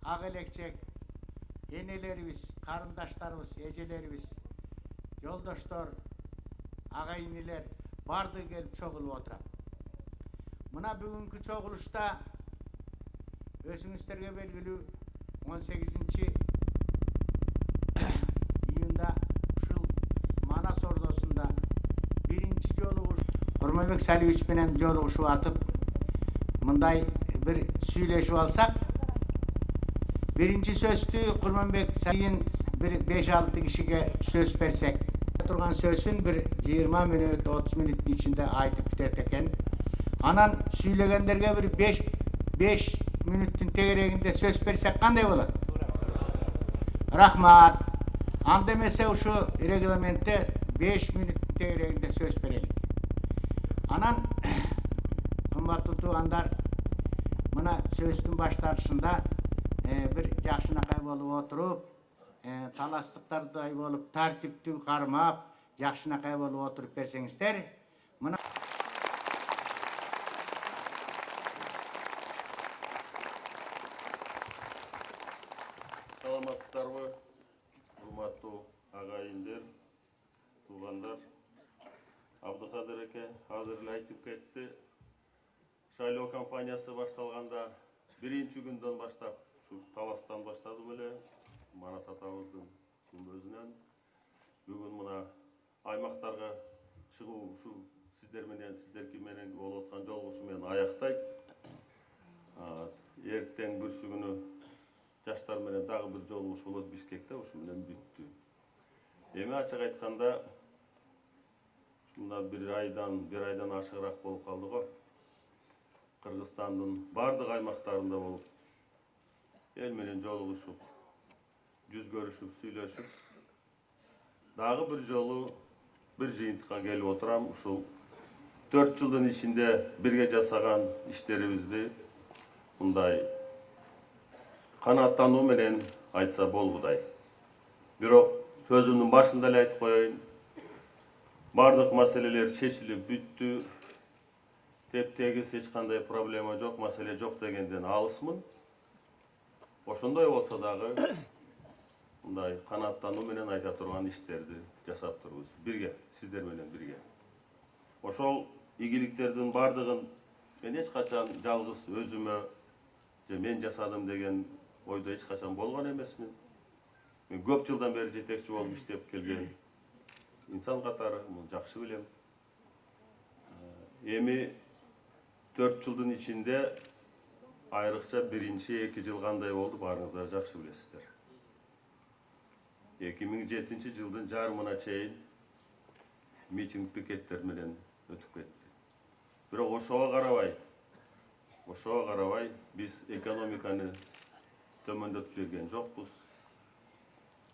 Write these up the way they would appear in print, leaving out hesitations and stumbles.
ак элекчек энелерибиz, карындаштарыбыз, эжелерибиz, жолдоштор, агайынилер бардыгы келип чогулуп отурат. Мына бүгүнкү чогулушта өзүңүздөргө белгилүү 18-июнда ушул Манас ордосунда биринчи жолу Курманбек Салиевич менен жолугушуп атып, мындай бир сүйлөшүп алсак, биринчи сөздү Курманбек Салиевич bir 5-6 kişiye söz versek, turgan sözün bir 20 minut, 30 minut içinde aytıp biterken, anan söylegenlerge bir 5 minutun tegereginde söz versek kanday bolar? Rahmat. Andemese şu reglamente 5 minutun tegereginde söz verelim. Anan kımbatlı tuğanlar mına sözdün başlarışında bir jakşınakay bolup oturup, таластыктардай болуп, тартиптүү кармап, жакшынакай болуп отуруп берсеңиздер, мына саламатсыздарбы, урматтуу агайындар, туугандар. Абдыкадыр эке азыр эле айтып кетти. Шайлоо кампаниясы башталганда биринчи күндөн баштап, ушу таластан баштадым эле. Манас атабыздын күмбөзүнөн бүгүн мына аймактарга чыгуу ушул сиздерки менен болуп аткан жолугушуу менен аяктайт. Эртең бүрсү күнү жаштар менен дагы бир жолугушуу болот Бишкекте, ушу менен бүттү. Эми ачык айтканда ушунда бир айдан ашыгыраак болуп калды го. Кыргызстандын бардык аймактарында болуп, эл менен жолугушуп, жүз көрүшүп, сүйлөшүп, дагы бир жолу бир жыйынтыкка келип отурам. Ушул 4 жылдын ичинде бирге жасаган иштерибизди мындай канааттануу менен айтса болгудай. Бирок сөзүмдүн башында эле айтып коеюн, бардык маселелер чечилип бүттү, тептегиз эч кандай проблема жок, маселе жок дегенден алысмын. Ошондой болсо дагы мындай канааттануу менен айта турган иштерди жасап турбуз бирге, сиздер менен бирге. Ошол ийгиликтердин бардыгын мен эч качан жалгыз өзүмө же мен жасадым деген ойдо эч качан болгон эмесмин. Мен көп жылдан бери жетекчи болуп иштеп келген инсан катары, муну жакшы билем. Эми 4 жылдын ичинде айрыкча биринчи 2 жыл кандай болду, баарыңыздар жакшы билесиздер. 2007 жылдын жарымына чейин митинг пикеттер менен өтүп кетти. Бирок ошого карабай биз экономиканы төмөндөтүп жиберген жокпуз.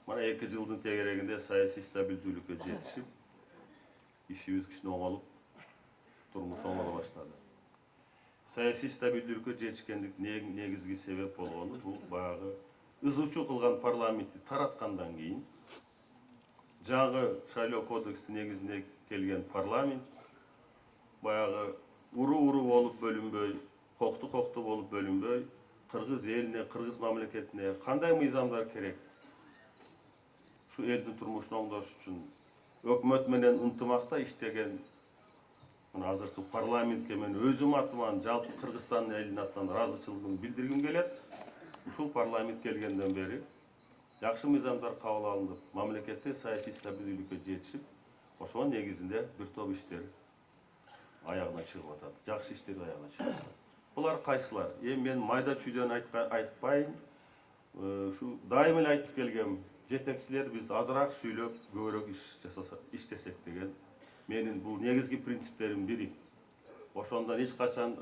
Мына 2 жылдын тегерегинде саясий стабилдүүлүккө жетишип, ишибиз кичине оңолуп, турмуш оңоло баштады. Саясий стабилдүүлүккө жетишкендик негизги себеп болгону бул баягы ызычуу кылган парламентти тараткандан кийин жаңы шайлоо кодекстин негизине келген парламент баягы уру болуп бөлүнбөй, кокту болуп бөлүнбөй, кыргыз элине, кыргыз мамлекетине кандай мыйзамдар керек? Ушу элдин турмушун оңдош үчүн өкмөт менен ынтымакта иштеген азыркы парламентке мен өзүм атыман, жалпы Кыргызстан элинин атынан ыраазычылыгымды билдиргим келет. Ушул парламент келгенден бери жакшы мыйзамдар кабыл алынып, мамлекетте саясий стабилдүүлүккө жетишип, ошонун негизинде бир топ иштер аягына чыгып атат. Жакшы иштер аягына чыгып атат. Булар кайсылар? Эми мен майда чүйдөн айтпайын. Ушу дайым эле айтып келгем, жетекчилер биз азыраак сүйлөп, көбүрөөк иштесек деген менин бул негизги принциптеримдин бири. Ошондон эч качан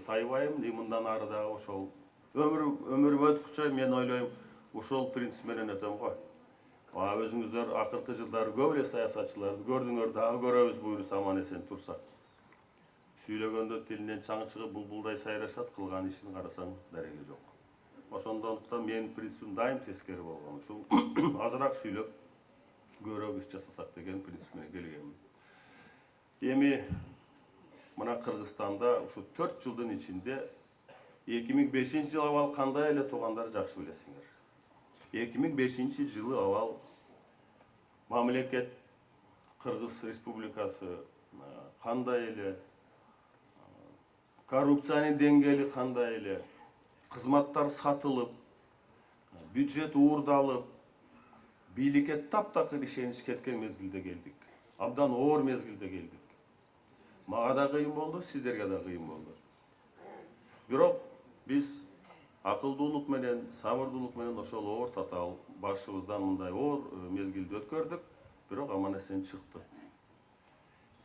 тайбайм, мындан ары дагы ошол өмүрүм өткүчө мен ойлойм, ушул принцип менен өтөм го. Өзүңүздөр акыркы жылдары көп эле саясатчыларды көрдүңөр, дагы көрөбүз буюрса аман эсен турсак. Сүйлөгөндө тилинен чаң чыгып булбулдай сайрашат, кылган ишин карасаң дареги жок. Ошондоктон менин принципим дайым тескери болгон. Ушул азыраак сүйлөп, көбүрөөк иш жасасак деген принцип менен келгенмин. Эми мына Кыргызстанда ушу 4 жылдын ичинде 2005 жыл авал кандай эле туугандар жакшы билесиңер. 2005 жылы авал мамлекет Кыргыз Республикасы кандай эле, коррупциянын деңгээли кандай эле, кызматтар сатылып, бюджет уурдалып, бийликке таптакыр ишенич кеткен мезгилде келдик. Абдан оор мезгилде келдик. Мага да кыйын болду, сиздерге да кыйын болду. Бирок биз акылдуулук менен, сабырдуулук менен ошол оор татаал башыбыздан мындай оор мезгилди өткөрдүк, бирок аман эсен чыкты.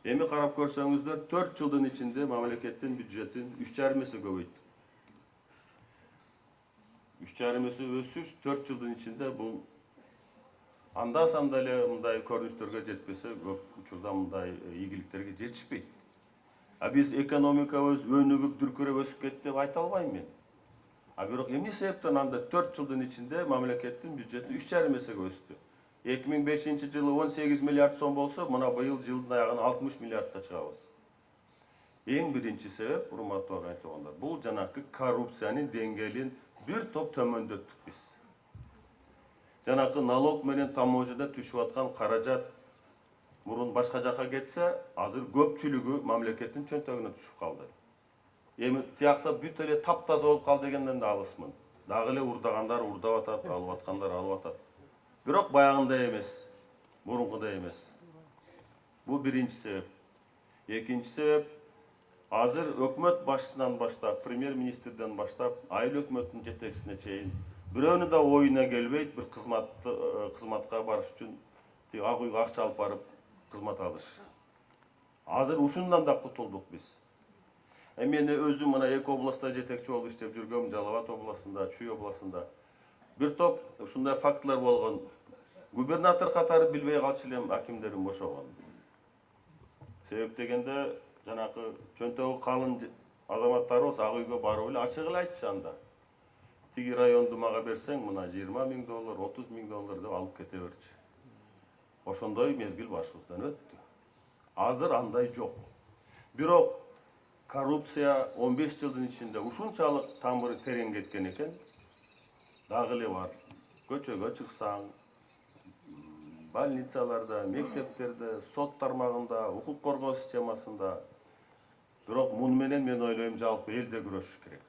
Эми карап көрсөңүздөр, 4 жылдын ичинде мамлекеттин бюджетин 3,5 эсе көбөйттүк. 3,5 эсе өсүш 4 жылдын ичинде бул анда-санда эле мындай көрүнүштөргө жетпесе, көп учурда мындай ийгиликтерге жетишпейт. Биз экономикабыз өнүгүп, дүркүрөп өсүп кетти деп айта албайм мен. Бирок эмне себептен анда 4 жылдын ичинде мамлекеттин бюджети 3,5 эсеге өстү? 2005 жылы 18 миллиард сом болсо, мына быйыл жылдын аягына 60 миллиардка чыгабыз. Эң биринчи себеп, урматтуу агай туугандар, бул жанакы коррупциянын деңгээлин бир топ төмөндөттүк биз. Жанакы налог менен таможняда түшүп аткан каражат мурун башка жака кетсе, азыр көпчүлүгү мамлекеттин чөнтөгүнө түшүп калды. Эми тиякта бүт эле таптаза болуп калды дегенден да алысмын. Дагы эле урдагандар урдап атат, алып аткандар алып атат. Бирок баягындай эмес, мурункудай эмес. Бул биринчи себеп. Экинчи себеп, азыр өкмөт башчысынан баштап, премьер-министрден баштап, айыл өкмөттүн жетекчисине чейин бирөөнүн да оюна келбейт бир кызматка барыш үчүн ак үйгө акча алып барып кызмат алыш. Азыр ушундан да кутулдук биз. Мен өзүм мына эки областта жетекчи болуп иштеп жүргөм, Жалал Абад областында, Чүй областында. Бир топ ушундай фактылар болгон. Губернатор катары билбей калчу элем, акимдерим бошогон. Себеп дегенде, жанакы чөнтөгү калын азаматтарыбыз ак үйгө барып эле ачык эле айтчу анда. Тиги районду мага берсең, мына 20 миң доллар, 30 миң доллар деп алып кете берчү. Ошондой мезгил башыбыздан өттү. Азыр андай жок. Бирок коррупция 15 жылдын ичинде ушунчалык тамыры терең кеткен экен. Дагы эле бар. Көчөгө чыксаң, больницаларда, мектептерде, сот тармагында, укук коргоо системасында. Бирок муну менен мен ойлойм, жалпы элде күрөшүш керек.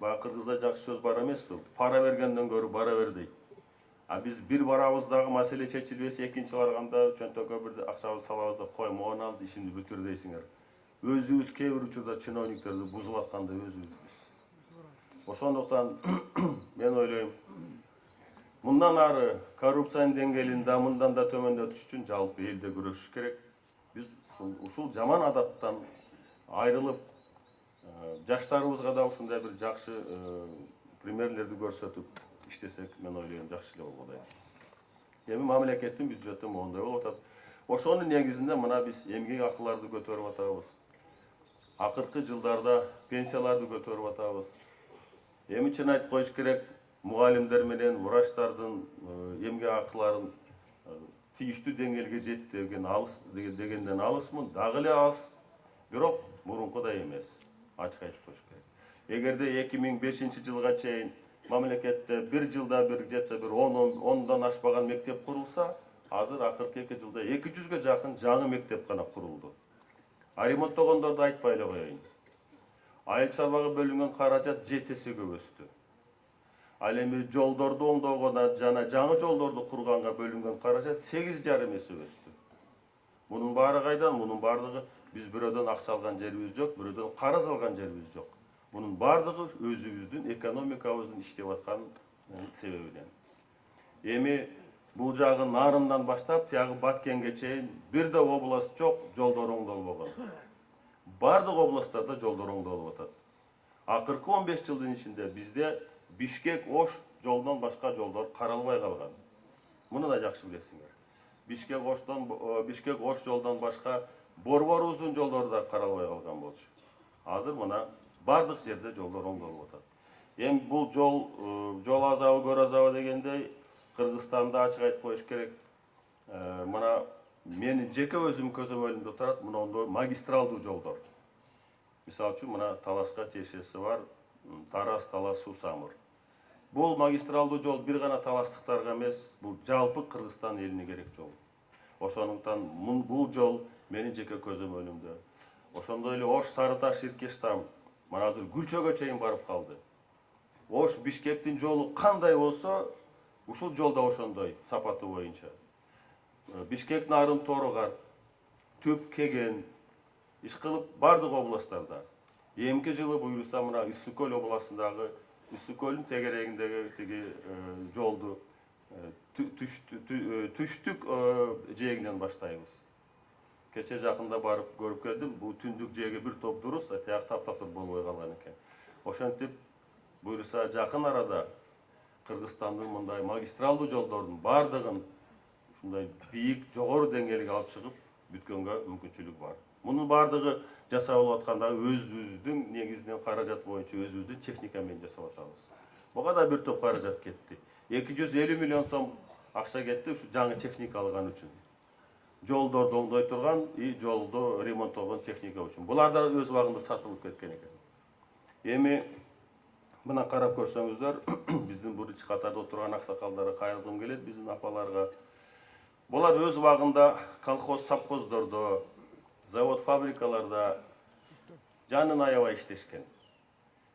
Бага кыргызда жакшы сөз бар эмеспи? Пара бергенден көрү бара бер дейт. Биз бир барабыздагы маселе чечилбесе, экинчи барганда чөнтөккө бир акчабызды салабыз да кой, могуну ал ишимди бүтүр дейсиңер. Өзүбүз кээ бир учурда чиновниктерди бузуп атканда өзүбүзбүз. Ошондуктан мен ойлойм, мындан ары коррупциянын деңгээлин да мындан да төмөндөтүш үчүн жалпы элде күрөшүш керек. Биз ушул жаман адаттан айрылып, жаштарыбызга да ушундай бир жакшы примерлерди көрсөтүп иштесек, мен ойлойм жакшы эле болот. Эми мамлекеттин бюджети моундай болуп атат. Ошонун негизинде мына биз эмгек акыларды көтөрүп атабыз. Акыркы жылдарда пенсияларды көтөрүп атабыз. Эми чын айтып коюш керек, мугалимдер менен врачтардын эмгек акыларын тийиштүү деңгээлге жетти дегенден алысмын, дагы эле аз, бирок мурункудай эмес. Ачык айтып коюш керек. Эгерде 2005 жылга чейин мамлекетте бир жылда бир где-то бир 10 ашпаган мектеп курулса, азыр акыркы 2 жылда 200ге жакын жаңы мектеп гана курулду. Ремонттогондорду айтпай эле коеюн. Айыл чарбага бөлүнгөн каражат 7 эсеге өстү. Ал эми жолдорду оңдогона жана жаңы жолдорду курганга бөлүнгөн каражат 8,5 эсе өстү. Мунун баары кайдан? Мунун баардыгы биз бирөөдөн акча алган жерибиз жок, бирөөдөн карыз алган жерибиз жок. Мунун баардыгы өзүбүздүн экономикабыздын иштеп аткан себебинен. Эми бул жагы нарымдан баштап, тиягы Баткенге чейин бир да област жок, жолдор оңдолбогон. Бардык областтарда жолдор оңдолуп атат. Акыркы 15 жылдын ичинде бизде Бишкек-Ош жолдон башка жолдор каралбай калган. Муну да жакшы билесиңер. Бишкек-Ош жолдон башка борборубуздун жолдору да каралбай калган болчу. Азыр мына бардык жерде жолдор оңдолуп атат. Эми бул жол азабы, көр азабы дегендей Кыргызстанда ачык айтып коюш керек. Мына менин жеке өзүм көзөмөлүмдө турат, мына магистралдуу жолдор. Мисалы үчүн мына Таласка тиешеси бар Тарас Талас Суу Самыр. Бул магистралдуу жол бир гана таластыктарга эмес, бул жалпы Кыргызстан элине керек жол. Ошондуктан бул жол менин жеке көзөмөлүмдө. Ошондой эле Ош Сары Таш Иркештам мына азыр Күлчөгө чейин барып калды. Ош Бишкектин жолу кандай болсо, ушул жолда ошондой сапаты боюнча. Бишкек нарын Торогар, Түп Кеген, ишкылып бардык областтарда. Эмки жылы буюрса мына Ысык Көл областындагы Ысык Көлдүн тегерегиндеги тиги жолду түштүк жээгинен баштайбыз. Кече жакында барып көрүп келдим. Бул түндүк жээги бир топ дурус, тияк таптап болбой калган экен. Ошентип буюрса жакын арада Кыргызстандын мындай магистралдуу жолдордун бардыгын ушундай бийик, жогору деңгээлге алып чыгып бүткөнгө мүмкүнчүлүк бар. Мунун бардыгы жасалып атканда өзүбүздүн негизинен каражат боюнча өзүбүздүн техника менен жасап атабыз. Буга да бир топ каражат кетти. 250 миллион сом акча кетти ушу жаңы техника алган үчүн. Жолдорду оңдой турган и жолду ремонттогон техника үчүн. Булар да өз убагында сатылып кеткен экен. Эми мына карап көрсөңүздөр, биздин биринчи катарда отурган аксакалдарга кайрылгым келет, биздин апаларга. Булар өз убагында колхоз, совхоздордо, завод, фабрикаларда жанын аябай иштешкен.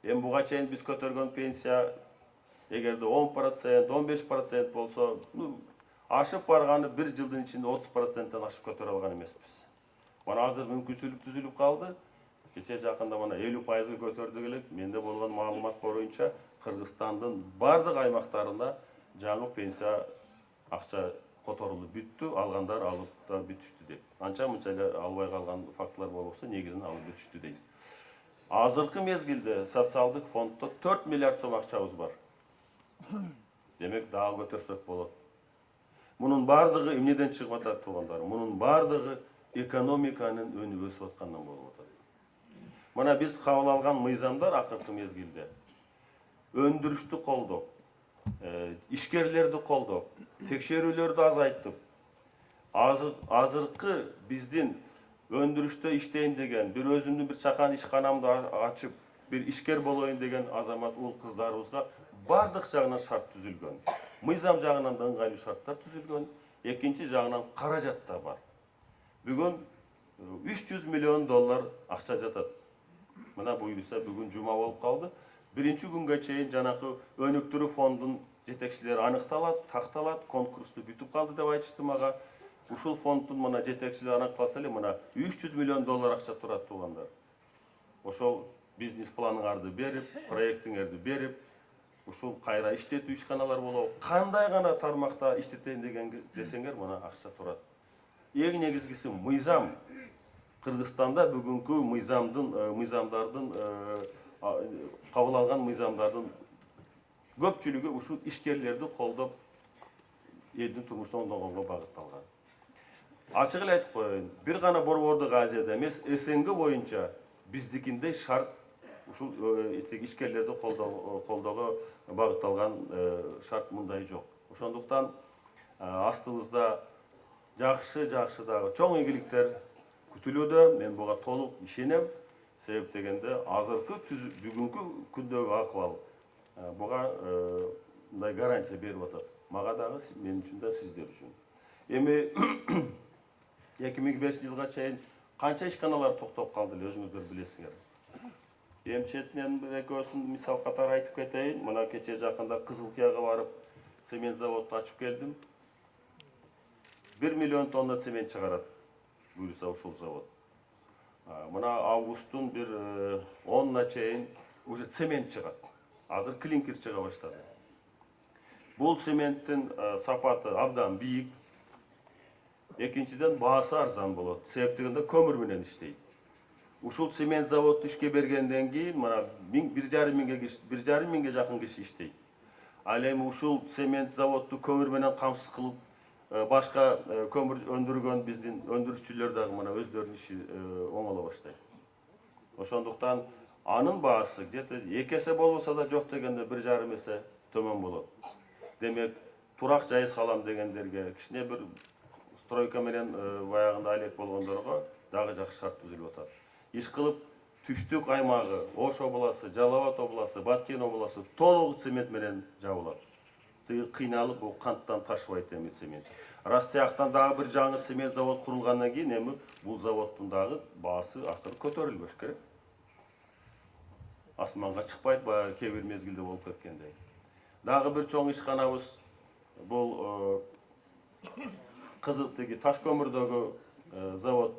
Эми буга чейин биз көтөргөн пенсия эгерде 10%, 15% болсо, ашып барганы бир жылдын ичинде 30%тен ашып көтөрө алган эмеспиз. Мана азыр мүмкүнчүлүк түзүлүп калды. Кече жакында мына 50%га көтөрдүк элек. Менде болгон маалымат боюнча Кыргызстандын бардык аймактарында жаңы пенсия акча которулуп бүттү, алгандар алып да бүтүштү деп. Анча мынча эле албай калган фактылар болупса, негизин алып бүтүштү дейт. Азыркы мезгилде социалдык фонддо 4 миллиард сом акчабыз бар. Демек дагы көтөрсөк болот. Мунун бардыгы эмнеден чыгып атат туугандар? Мунун бардыгы экономиканын өнүгүп өсүп аткандан болуп атат. Мына биз кабыл алган мыйзамдар акыркы мезгилде өндүрүштү колдоп, ишкерлерди колдоп, текшерүүлөрдү азайтып, азыркы биздин өндүрүштө иштейин деген, бир өзүмдүн бир чакан ишканамды ачып, бир ишкер болоюн деген азамат уул кыздарыбызга бардык жагынан шарт түзүлгөн. Мыйзам жагынан да ыңгайлуу шарттар түзүлгөн. Экинчи жагынан каражат да бар. Бүгүн 300 миллион доллар акча жатат. Мына буюрса бүгүн жума болуп калды. Биринчи күнгө чейин жанакы өнүктүрүү фондунун жетекчилери аныкталат, такталат, конкурсту бүтүп калды деп айтышты мага. Ушул фонддун мына жетекчилери аныкталса эле мына 300 миллион доллар акча турат туугандар. Ошол бизнес планыңарды берип, проектиңерди берип, ушул кайра иштетүү ишканалар болобу, кандай гана тармакта иштетейин десеңер мына акча турат. Эң негизгиси мыйзам. Кыргызстанда бүгүнкү мыйзамдардын кабыл алган мыйзамдардын көпчүлүгү ушул ишкерлерди колдоп элдин турмушун оңдогонго багытталган. Ачык эле айтып коеюн, бир гана Борбордук Азияда эмес, СНГ боюнча биздикиндей шарт ушул ишкерлерди колдоого багытталган шарт мындай жок. Ошондуктан астыбызда жакшы дагы чоң ийгиликтер күтүлүүдө. Мен буга толук ишенем. Себеп дегенде азыркы бүгүнкү күндөгү акыбал буга мындай гарантия берип атат. Мага дагы, мен үчүн да, сиздер үчүн. Эми 2005 жылга чейин канча ишканалар токтоп калды эле, өзүңүздөр билесиңер. Эми четинен бир экөөсүн мисал катары айтып кетейин. Мына кече жакында Кызылкияга барып цемент заводду ачып келдим. 1 миллион тонна цемент чыгарат буюрса ушул завод. Мына августтун бир 10-на чейин уже цемент чыгат. Азыр клинкер чыга баштады. Бул цементтин сапаты абдан бийик. Экинчиден баасы арзан болот. Себеп дегенде көмүр менен иштейт. Ушул цемент заводду ишке бергенден кийин мына 1,5 миңге жакын киши иштейт. Ал эми ушул цемент заводду көмүр менен камсыз кылып, башка көмүр өндүргөн биздин өндүрүшчүлөр дагы мына өздөрүнүн иши оңоло баштайт. Ошондуктан анын баасы где-то 2 эсе болбосо да жок дегенде 1,5 эсе төмөн болот. Демек, турак жайыз калам дегендерге, кичине бир стройка менен баягында алек болгондорго дагы жакшы шарт түзүлүп атат. Иш кылып түштүк аймагы, Ош обласы, Жалал Абад обласы, Баткен обласы толугу цемент менен жабылат. Тыгы кыйналып бул канттан ташыбайт эми цемент. Рас тияктан дагы бир жаңы цемент завод курулгандан кийин эми бул заводдун дагы баасы акыры көтөрүлбөш керек. Асманга чыкпайт, баягы кээ бир мезгилде болуп кеткендей. Дагы бир чоң ишканабыз бул кызыл тиги таш көмүрдөгү завод,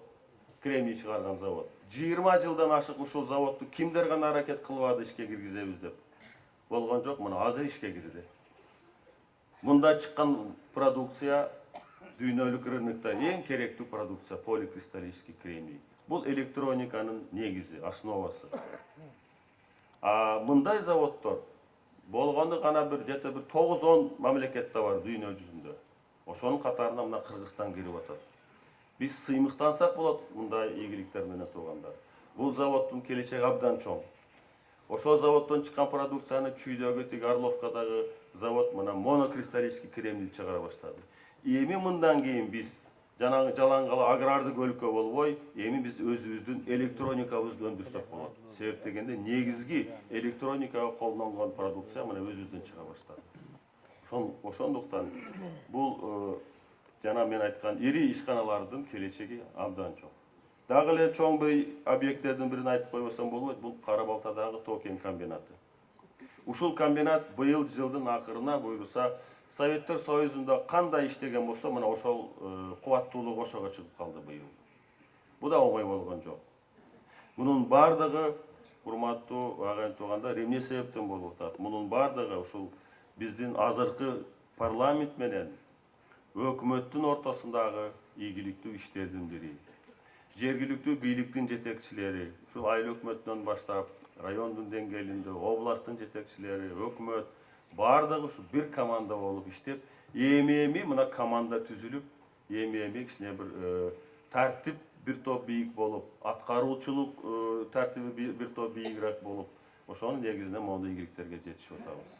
кремний чыгарган завод. 20 жылдан ашык ушул заводду кимдер гана аракет кылбады ишке киргизебиз деп. Болгон жок, мына азыр ишке кирди. Мында чыккан продукция дүйнөлүк рынокто эң керектүү продукция поликристаллический кремний. Бул электрониканын негизи, основасы. Мындай заводдор болгону гана бир 9-10 мамлекетте бар дүйнө жүзүндө. Ошонун катарына мына Кыргызстан кирип атат. Биз сыймыктансак болот мындай ийгиликтер менен туугандар. Бул заводдун келечеги абдан чоң. Ошол заводдон чыккан продукцияны Чүйдөгү тиги Орловкадагы завод мына монокристаллический кремний чыгара баштады. Эми мындан кийин биз жанагы жалаңгала агрардык өлкө болбой, эми биз өзүбүздүн электроникабызды өндүрсөк болот. Себеп дегенде негизги электроникага колдонгон продукция мына өзүбүздөн чыга баштады. Ошондуктан бул жана мен айткан ири ишканалардын келечеги абдан чоң. Дагы эле чоң бир объекттердин бирин айтып койбосом болбойт, бул Кара Балтадагы Тоо-кен комбинаты. Ушул комбинат быйыл жылдын акырына буйруса Советтер Союзунда кандай иштеген болсо, мына ошол кубаттуулук ошого чыгып калды быйыл. Бу да оңой болгон жок. Мунун бардыгы, урматтуу агайын туугандар, эмне себептен болуп атат? Мунун бардыгы ушул биздин азыркы парламент менен өкмөттүн ортосундагы ийгиликтүү иштердин бири. Жергиликтүү бийликтин жетекчилери, ушул айыл өкмөтүнөн баштап, райондун деңгээлинде, областтын жетекчилери, өкмөт бардыгы ушу бир команда болуп иштеп, эми мына команда түзүлүп, эми кичине бир тартип бир топ бийик болуп, аткаруучулук тартиби бир топ бийигирээк болуп, ошонун негизинде моундай ийгиликтерге жетишип атабыз.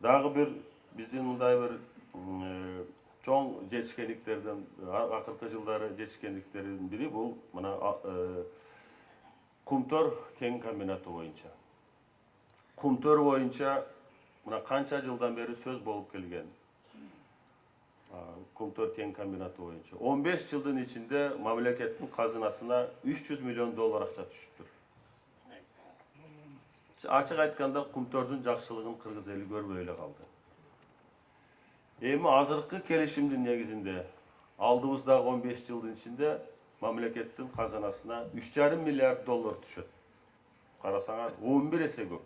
Дагы бир биздин мындай бир чоң жетишкендиктерден, акыркы жылдары жетишкендиктердин бири бул мына Кумтөр кен комбинаты боюнча. Кумтөр боюнча мына канча жылдан бери сөз болуп келген. Кумтөр кен комбинаты боюнча 15 жылдын ичинде мамлекеттин казынасына 300 миллион доллар акча түшүптүр. Ачык айтканда Кумтөрдүн жакшылыгын кыргыз эли көрбөй эле калды. Эми азыркы келишимдин негизинде алдыбыздагы 15 жылдын ичинде мамлекеттин казанасына 3,5 миллиард доллар түшөт. Карасаңар 11 эсе көп.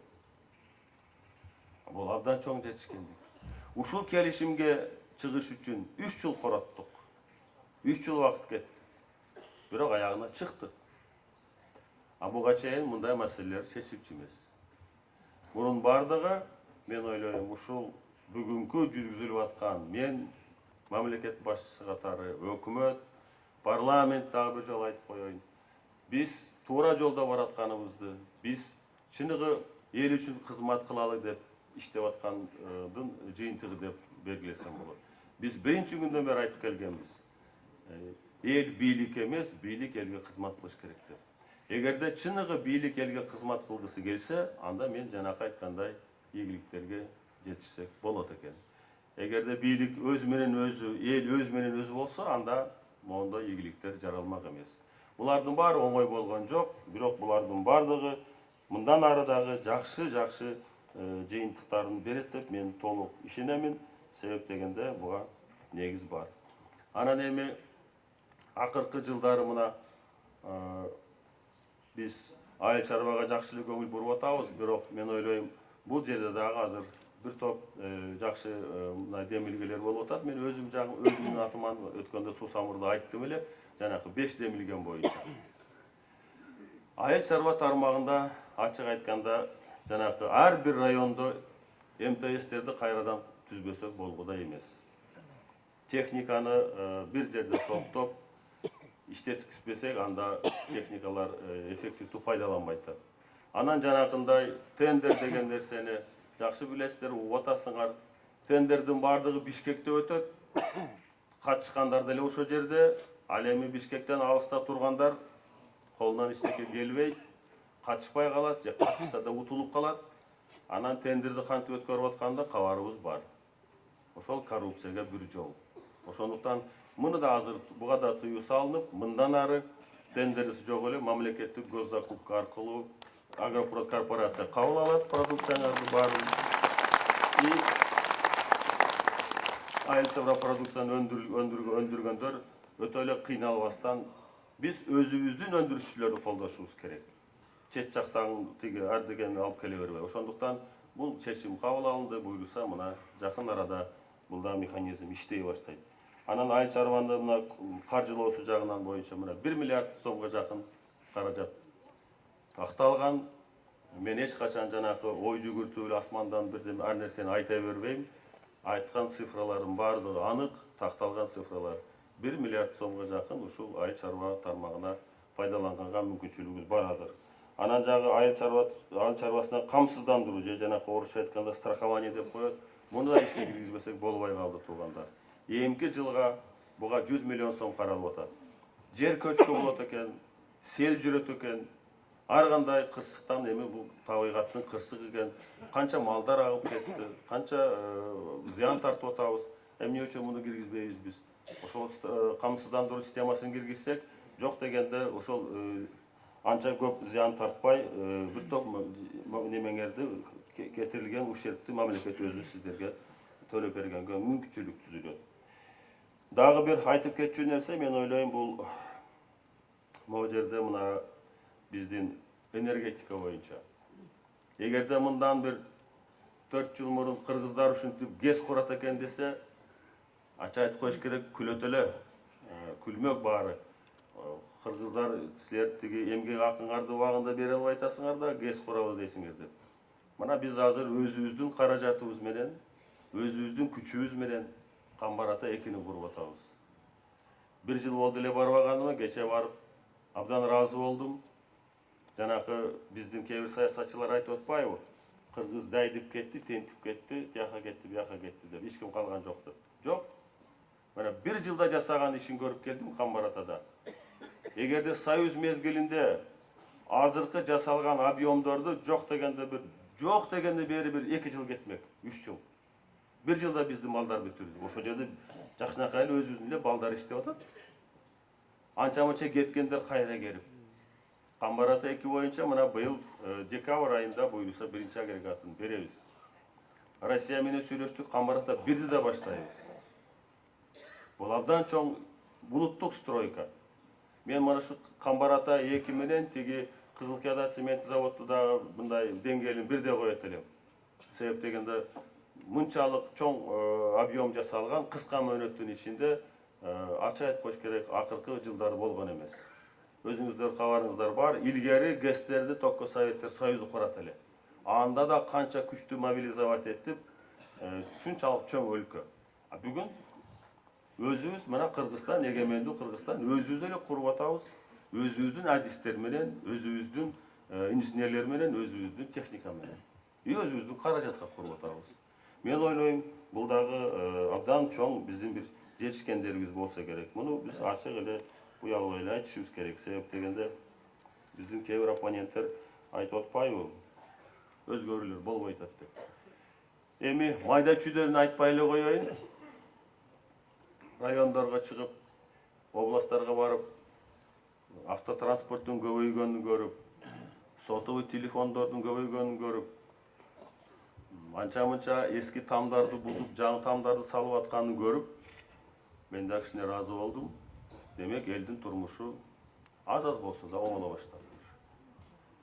Бул абдан чоң жетишкендик. Ушул келишимге чыгыш үчүн 3 жыл короттук. 3 жыл убакыт кетти. Бирок аягына чыктык. Буга чейин мындай маселелер чечилчү эмес. Мунун бардыгы мен ойлойм ушул бүгүнкү жүргүзүлүп аткан мен мамлекет башчысы катары өкмөт, парламент дагы бир жолу айтып коеюн. Биз туура жолдо баратканыбызды, биз чыныгы эл үчүн кызмат кылалы деп иштеп аткандын жыйынтыгы деп белгилесем болот. Биз биринчи күндөн бери айтып келгенбиз. Эл бийлик эмес, бийлик элге кызмат кылыш керек деп. Эгерде чыныгы бийлик элге кызмат кылгысы келсе, анда мен жанакы айткандай ийгиликтерге жетишсек болот экен. Эгерде бийлик өз менен өзү, эл өз менен өзү болсо, анда моундай ийгиликтер жаралмак эмес. Булардын баары оңой болгон жок, бирок булардын бардыгы мындан ары дагы жакшы жыйынтыктарын берет деп мен толук ишенемин. Себеп дегенде буга негиз бар. Анан эми акыркы жылдары мына биз айыл чарбага жакшы эле көңүл буруп атабыз, бирок мен ойлойм бул жерде дагы азыр бир топ жакшы демилгелер болуп атат. Мен өзүмдүн атыман өткөндө Сусамурда айттым эле, жанакы 5 демилген боюнча. Айыл чарба тармагында ачык айтканда жанакы ар бир райондо МТСтерди кайрадан түзбөсөк болгудай эмес. Техниканы бир жерде топтоп иштеткизбесек, анда техникалар эффективдүү пайдаланбай атат. Анан жанакындай тендер деген нерсени жакшы билесиздер, угуп атасыңар. Тендердин бардыгы Бишкекте өтөт. Катышкандар деле ошол жерде, ал эми Бишкектен алыста тургандар колунан эчтеке келбейт. катышпай калат же катышса да утулуп калат. Анан тендерди кантип өткөрүп атканда кабарыбыз бар. Ошол коррупцияга бир жол. Ошондуктан муну да азыр буга да тыюу салынып, мындан ары тендерisi жок эле мамлекеттик госзакупка аркылуу Агропрод корпорация кабыл алат продукцияларды баарын. И айыл чарба продукцияны өндүргөндөр өтө эле кыйналбастан биз өзүбүздүн өндүрүшчүлөрдү колдошубуз керек. Чет жактан тиги ар дегени алып келе бербей. Ошондуктан бул чечим кабыл алынды, буйруса мына жакын арада бул да механизм иштей баштайт. Анан айыл чарбаны мына каржылоосу жагынан боюнча мына 1 миллиард сомго жакын каражат такталган. Мен эч качан жанакы ой жүгүртүп асмандан бирдеме ар нерсени айта бербейм. Айткан цифралардын баардыгы анык, такталган цифралар 1 миллиард сомго жакын ушул айыл чарба тармагына пайдаланганга мүмкүнчүлүгүбүз бар азыр. Анан жагы айыл чарбасына камсыздандыруу же жанакы орусча айтканда страхование деп коет. Муну да ишке киргизбесек болбой калды туугандар. Эмки жылга буга 100 миллион сом каралып атат. Жер көчкү болот экен, сел жүрөт экен. Ар кандай кырсыктан эми бул табигаттын кырсыгы экен. Канча малдар агып кетти, канча зыян тартып атабыз. Эмне үчүн муну киргизбейбиз биз? Ошол камсыздандыруу системасын киргизсек, жок дегенде ошол анча көп зыян тартпай бир топ немеңерди кетирилген ущербти мамлекет өзү сиздерге төлөп бергенге мүмкүнчүлүк түзүлөт. Дагы бир айтып кетчү нерсе, мен ойлойм бул могу жерде мына биздин энергетика боюнча. Эгерде мындан бир 4 жыл мурун кыргыздар ушинтип ГЭС курат экен десе, ачык айтып коюш керек, күлөт эле. Күлмөк баары. Кыргыздар силер тиги эмгек акыңарды убагында бере албай атасыңар да ГЭС курабыз дейсиңер деп. Мына биз азыр өзүбүздүн каражатыбыз менен, өзүбүздүн күчүбүз менен Камбарата 2-ни куруп атабыз. 1 жыл болду эле барбаганыма, кече барып абдан ыраазы болдум. Жанакы биздин кээ бир саясатчылар айтып атпайбы? Кыргыз дайдып кетти, тентип кетти, тияка кетти, бияка кетти деп, эч ким калган жок деп. Жок. Мына 1 жылда жасаган ишин көрүп келдим Камбаратада. Эгерде союз мезгилинде азыркы жасалган объемдорду жок дегенде бери бир 2 жыл кетмек, 3 жыл. 1 жылда биздин балдар бүтүрдү. Ошол жерде жакшынакай эле өзүбүздүн эле балдар иштеп атат. Анча-мынча кеткендер кайра келип. Камбарата 2 боюнча мына быйыл декабрь айында буйруса 1-чи агрегатын беребиз. Россия менен сүйлөштүк, Камбарата 1-ди да баштайбыз. Бул абдан чоң булуттук стройка. Мен mana şu Камбарата 2 менен тиги Кызылкияда цемент заводу да мындай деңгээлин бирдей коет элем. Себеп дегенде мынчалык чоң объем жасалган кыска мөөнөттүн ичинде ачык айтып коюш керек, акыркы жылдары болгон эмес. Өзүңүздөр кабарыңыздар бар, илгери ГЭСтерди Токко Советтер Союзу курат эле. Анда да канча күчтүү мобилизовать этип, ушунчалык чоң өлкө. А бүгүн өзүбүз мына Кыргызстан, эгемендүү Кыргызстан өзүбүз эле куруп атабыз. Өзүбүздүн адистер менен, өзүбүздүн инженерлер менен, өзүбүздүн техника менен. Өзүбүздүн каражатка куруп атабыз. Мен ойлойм, бул дагы абдан чоң биздин бир жетишкендерибиз болсо керек. Муну биз ачык эле уялбай эле айтышыбыз керек. Себеп дегенде биздин кээ бир оппоненттер айтып атпайбы? Өзгөрүүлөр болбой атат деп. Эми майда чүйдөрүн айтпай эле коеюн. Райондорго чыгып, областтарга барып, автотранспорттун көбөйгөнүн көрүп, сотовый телефондордун көбөйгөнүн көрүп, анча-мынча эски тамдарды бузуп, жаңы тамдарды салып атканын көрүп, мен да кичине ыраазы болдум. Демек, элдин турмушу аз-аз болсо да оңоло баштады.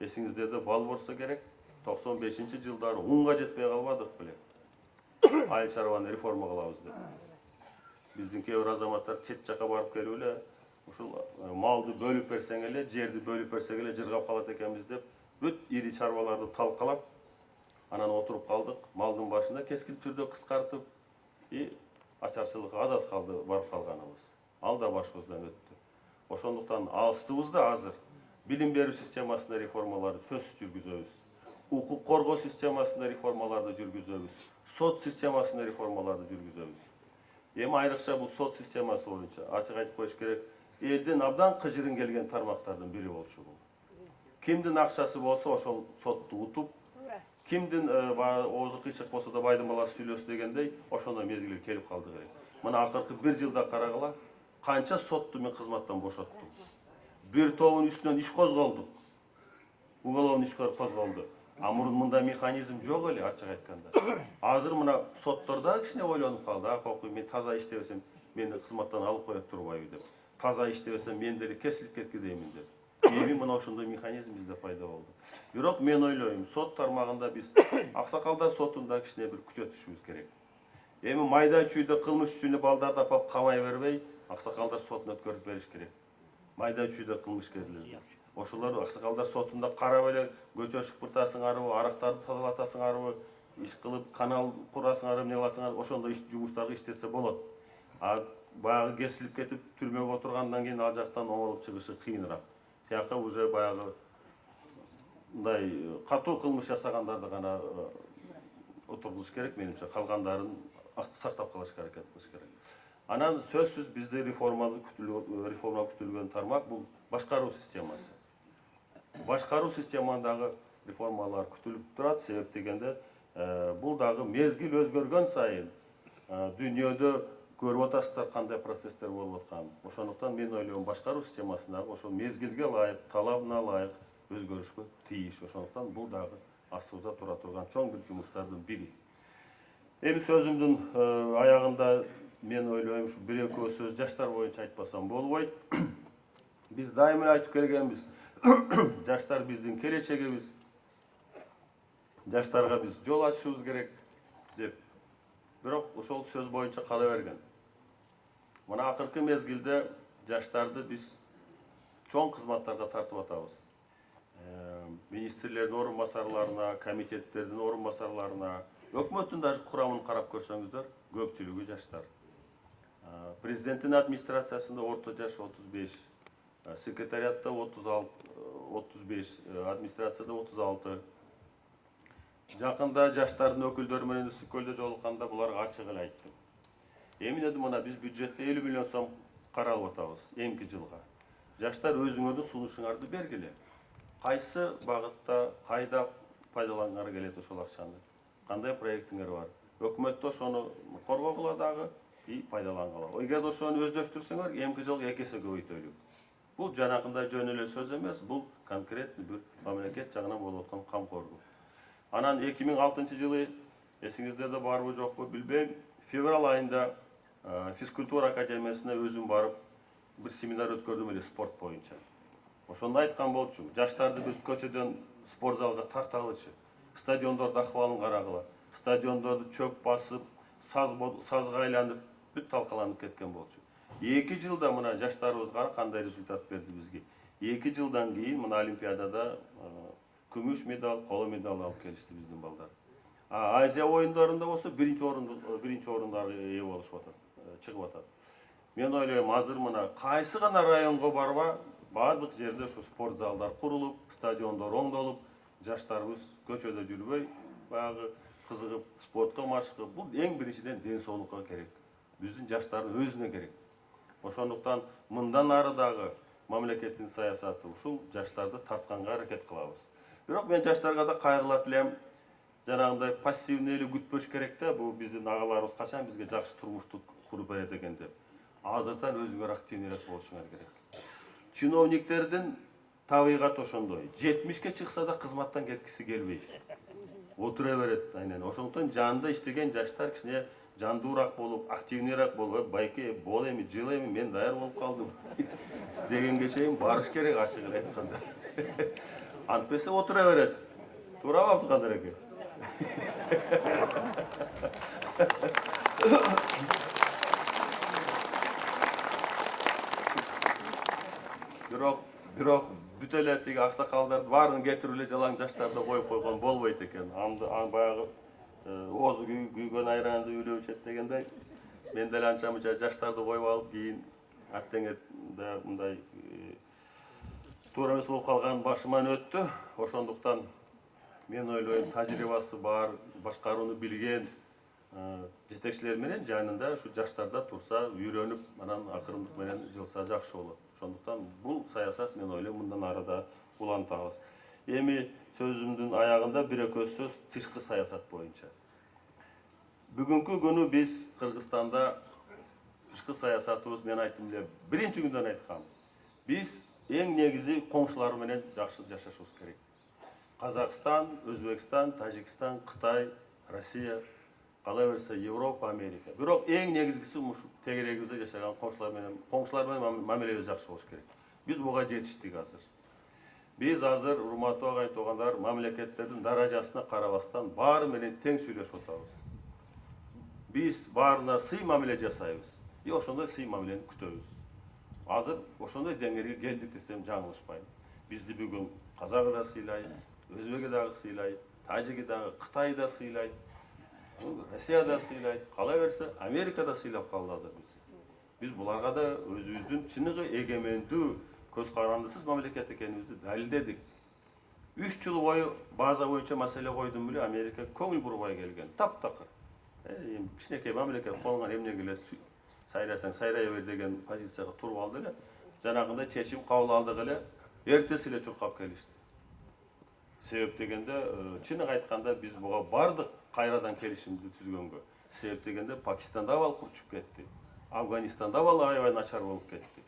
Эсиңиздерде бал болсо керек, 95-жылдары унга жетпей калбадык беле. Айыл чарбаны реформа кылабыз деп. Биздин кээ бир азаматтар чет жака барып келип эле, ушул малды бөлүп берсең эле, жерди бөлүп берсек эле жыргап калат экенбиз деп, бүт ири чарбаларды талкалап, анан отуруп калдык, малдын башында кескин түрдө кыскартып, ачарчылык аз-аз калды барып калганыбыз. Ал да башыбыздан өттү. Ошондуктан алыстыбыз да азыр билим берүү системасында реформаларды сөзсүз жүргүзөбүз. Укук коргоо системасында реформаларды жүргүзөбүз. Сот системасында реформаларды жүргүзөбүз. Эми айрыкча бул сот системасы боюнча ачык айтып коюш керек, элдин абдан кыжырын келген тармактардын бири болчу бул. Кимдин акчасы болсо ошол сотту утуп, кимдин оозу кыйчык болсо да байдын баласы сүйлөсү дегендей, ошондой мезгилге келип калдык элек. Мына акыркы 1 жылда карагыла, канча сотту мен кызматтан бошоттум. Бир тобун үстүнөн иш козголду. Уголовный иш козголду. А мурун мындай механизм жок эле, ачык айтканда. Азыр мына сотторда кичине ойлонуп калды. Акокуй мен таза иштебесем, мени кызматтан алып коет турбайбы деп. Таза иштебесем, мен деле кесилип кеткидеймин деп. Эми мына ошондой механизм бизде пайда болду. Бирок мен ойлойм, сот тармагында биз аксакалдар сотунда кичине бир күчөтүшүбүз керек. Эми майда чүйдө кылмыш үчүн балдарды апап камай бербей, аксакалдар сотуна өткөрүп бериш керек. Майда чүйдө кылмышкерлерди. Ошолор аксакалдар сотунда карап эле көчө шыпыртасыңарбы, арактарды тазалатасыңарбы, иш кылып канал курасыңарбы, эмне кыласыңар, ошондой жумуштарды иштесе болот. А баягы кесилип кетип түрмөгө отургандан кийин ал жактан оңолуп чыгышы кыйыныраак. Тияка уже баягы мындай катуу кылмыш жасагандарды гана отургузуш керек менимче, калгандарын сактап калышка аракет кылыш керек. Анан сөзсүз бизде реформа күтүлгөн тармак бул башкаруу системасы. Башкаруу системасындагы реформалар күтүлүп турат, себеп дегенде бул дагы мезгил өзгөргөн сайын дүйнөдө көрүп атасыздар кандай процесстер болуп атканын. Ошондуктан мен ойлойм, башкаруу системасындагы ошол мезгилге ылайык, талабына ылайык өзгөрүшкө тийиш. Ошондуктан бул дагы астыбызда тура турган чоң бир жумуштардын бири. Эми сөзүмдүн аягында мен ойлойм, ушу 1-2 сөз жаштар боюнча айтпасам болбойт. Биз дайыма айтып келгенбиз. Жаштар биздин келечегибиз. Жаштарга биз жол ачышыбыз керек деп. Бирок ошол сөз боюнча кала берген. Мына акыркы мезгилде жаштарды биз чоң кызматтарга тартып атабыз. Министрлердин орун басарларына, комитеттердин орун басарларына, өкмөттүн даже курамын карап көрсөңүздөр, көпчүлүгү жаштар. Президенттин администрациясында орто жаш 35, секретариатта 35, администрацияда 36. Жакында жаштардын өкүлдөрү менен Үсүккөлдө жолукканда буларга ачык эле айттым. Эми дедим, мына биз бюджетте 50 миллион сом каралып атабыз эмки жылга. Жаштар өзүңөрдүн сунушуңарды бергиле. Кайсы багытта, кайда пайдалангыңар келет ошол акчаны? Кандай проектиңер бар? Өкмөттө ошону коргогула дагы и пайдалангыла. Эгерде ошону өздөштүрсөңөр, эмки жылга 2 эсе көбөйтөлүк. Бул жанакындай жөн эле сөз эмес, бул конкреттүү бир мамлекет жагынан болуп аткан камкордук. Анан 2006 жылы, эсиңизде да барбы жокпу билбейм, февраль айында физкультура академиясына өзүм барып бир семинар өткөрдүм эле спорт боюнча. Ошондо айткан болчумун, жаштарды биз көчөдөн спорт залга тарталычы, стадиондордун акыбалын карагыла, стадиондорду чөп басып, сазга айланып, бүт талкаланып кеткен болчу. 2 жылда мына жаштарыбызга кандай результат берди бизге. 2 жылдан кийин мына Олимпиадада күмүш медаль, коло медаль алып келишти биздин балдар. Азия оюндарында болсо биринчи орундарга ээ болушуп атат, чыгып атат. Мен ойлойм, азыр мына кайсы гана районго барба, бардык жерде ушу спорт залдар курулуп, стадиондор оңдолуп, жаштарыбыз көчөдө жүрбөй, баягы кызыгып, спортко машыгып, бул эң биринчиден ден соолукка керек. Биздин жаштардын өзүнө керек. Ошондуктан мындан ары дагы мамлекеттин саясаты ушул жаштарды тартканга аракет кылабыз. Бирок мен жаштарга да кайрылат элем, жанагындай пассивный эле күтпөш керек да, бул биздин агаларыбыз качан бизге жакшы турмушту куруп берет экен деп. Азыртан өзүңөр активнирээк болушуңар керек. Чиновниктердин табыйгаты ошондой. 70ке чыкса да кызматтан кеткиси келбейт. Отура берет айнен. Ошондуктан жанында иштеген жаштар кичине жандуураак болуп, активнирээк болуп, байке, бол эми, жыл эми, мен даяр болуп калдым дегенге чейин барыш керек, ачык эле айтканда. Антпесе отура берет. Туурабы Абдыкадыр эке? Бирок бүт эле тиги аксакалдарды баарын кетирип эле жалаң жаштарды коюп койгон болбойт экен. Баягы оозу күйгөн айранды үйлөө ичет дегендей, мен деле анча мынча жаштарды коюп алып, кийин аттеңет мындай туура эмес болуп калган башыман өттү. Ошондуктан мен ойлойм, тажрыйбасы бар, башкарууну билген жетекчилер менен жанында ушу жаштарда турса, үйрөнүп, анан акырындык менен жылса жакшы болот. Ошондуктан бул саясат мен ойлойм мындан ары да улантабыз. Эми сөзүмдүн аягында бир экөө сөз тышкы саясат боюнча. Бүгүнкү күнү биз Кыргызстанда тышкы саясатыбыз, мен айттым эле, биринчи күндөн айткам. Биз эң негизи коңшулар менен жакшы жашашыбыз керек. Казакстан, Өзбекстан, Тажикстан, Кытай, Россия, кала берсе Европа, Америка. Бирок эң негизгиси ушул тегерегибизде жашаган коңшулар менен мамилебиз жакшы болуш керек. Биз буга жетиштик азыр. Биз азыр, урматтуу агай туугандар, мамлекеттердин даражасына карабастан баары менен тең сүйлөшүп атабыз. Биз баарына сый мамиле жасайбыз. Ошондой сый мамилени күтөбүз. Азыр ошондой деңгээлге келдик десем жаңылышпайм. Бизди бүгүн казагы да сыйлайт, өзбеги дагы сыйлайт, тажиги дагы, Кытай да сыйлайт, Россия да сыйлайт, кала берсе Америка да сыйлап калды азыр биз. Биз буларга да өзүбүздүн чыныгы эгемендүү, көз карандысыз мамлекет экенибизди далилдедик. 3 жыл бою база боюнча маселе койдум эле, Америка көңүл бурбай келген, таптакыр. Кичинекей мамлекет колуңан эмне келет, сайрасаң сайрай бер деген позицияга туруп алды эле. Жанагындай чечим кабыл алдык эле, эртеси эле чуркап келишти. Себеп дегенде, чыныгы айтканда биз буга бардык кайрадан келишимди түзгөнгө. Себеп дегенде Пакистанда абал курчуп кетти. Афганистанда абал аябай начар болуп кетти.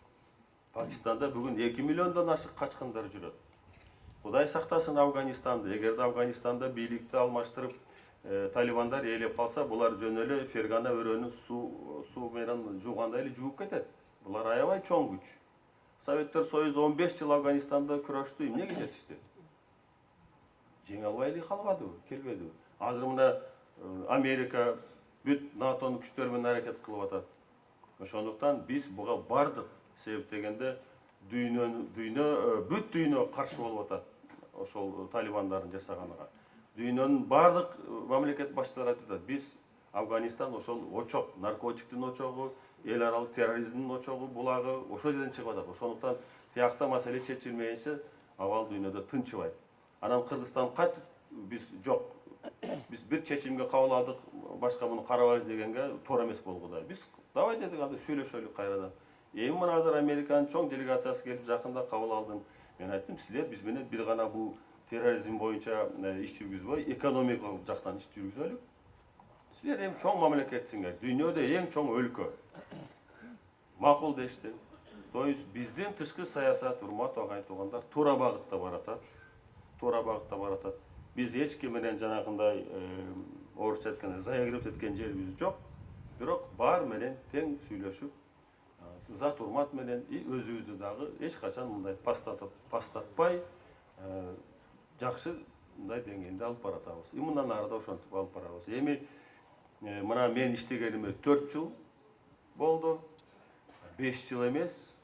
Пакистанда бүгүн 2 миллиондон ашык качкындар жүрөт. Кудай сактасын Афганистанды. Эгерде Афганистанда бийликти алмаштырып талибандар ээлеп калса, булар жөн эле Фергана өрөөнүн суу менен жуугандай эле жууп кетет. Булар аябай чоң күч. Советтер Союзу 15 жыл Афганистанда күрөштү, эмнеге жетишти? Жеңе албай эле калбадыбы, келбедиби? Азыр мына Америка бүт НАТОнун күчтөрү менен аракет кылып атат. Ошондуктан биз буга бардык. Себеп дегенде бүт дүйнө каршы болуп атат ошол талибандардын жасаганыга. Дүйнөнүн бардык мамлекет башчылары айтып атат, биз Афганистан ошол очок, наркотиктин очогу, эл аралык терроризмдин очогу, булагы ошол жерден чыгып атат. Ошондуктан тиякта маселе чечилмейинче абал дүйнөдө тынчыбайт. Анан Кыргызстан кайтып биз жок. Биз бир чечимге кабыл алдык, башка муну карабайбыз дегенге туура эмес болгу да. Биз давай дедик, анда сүйлөшөлүк кайрадан. Эми мына азыр Американын чоң делегациясы келип жакында кабыл алдым. Мен айттым, силер биз менен бир гана бул терроризм боюнча иш жүргүзбөй, экономикалык жактан иш жүргүзөлүк. Силер эми чоң мамлекетсиңер, дүйнөдө эң чоң өлкө. Макул дешти. То есть биздин тышкы саясат, урматтуу агай туугандар, туура багытта баратат. Туура багытта баратат. Биз эч ким менен жанагындай орусча айтканда заигрывать эткен жерибиз жок. Бирок баар менен тең сүйлөшүп, зат урмат менен өзүбүздү дагы эч качан мындай пастатпай, жакшы мындай деңгээлде алып баратабыз. Мындан ары да ошентип алып барабыз. Эми мына мен иштегениме 4 жыл болду. 5 жыл эмес.